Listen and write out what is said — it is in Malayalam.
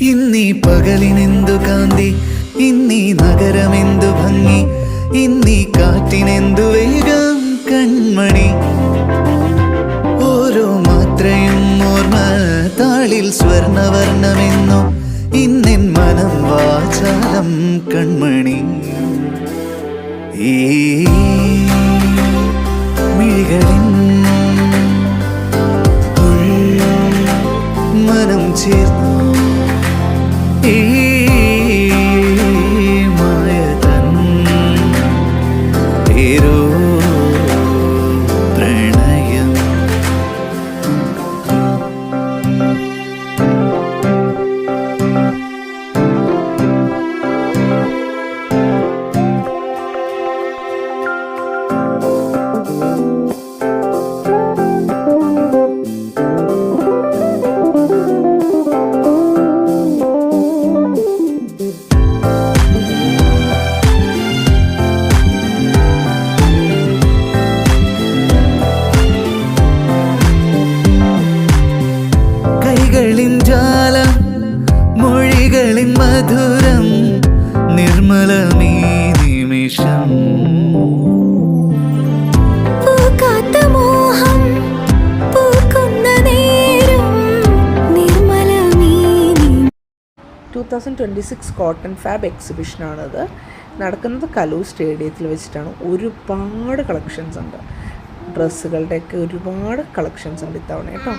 ഇന്നീ പകലിനെന്തു കാന്തി, ഇന്നീ നഗരമെന്തു ഭംഗി, ഇന്നീ കാറ്റിനെന്തു വേഗം കൺമണി. ഓരോ മാത്രയും ഓർമ്മ താളിൽ സ്വർണവർണ്ണമെന്നു, ഇന്നെൻ മനം വാചാലം കൺമണി. ഈ മിഴികളിൻ മനം ചേർന്നു ഈ മായതൻ പേരോ പ്രണയം. കൈകളിൻ ജാലം, മൊഴികളിൻ മധുരം, നിർമ്മലമീ നിമിഷം. പൂക്കാത്ത മോഹം പൂക്കുന്ന നേരം, നിർമ്മലമീ 2026 കോട്ടൺ ഫാബ് എക്സിബിഷനാണിത്. നടക്കുന്നത് കലൂർ സ്റ്റേഡിയത്തിൽ വെച്ചിട്ടാണ്. ഒരുപാട് കളക്ഷൻസ് ഉണ്ട്, ഡ്രസ്സുകളുടെയൊക്കെ ഒരുപാട് കളക്ഷൻസ് ഉണ്ട് ഇത്തവണ കേട്ടോ.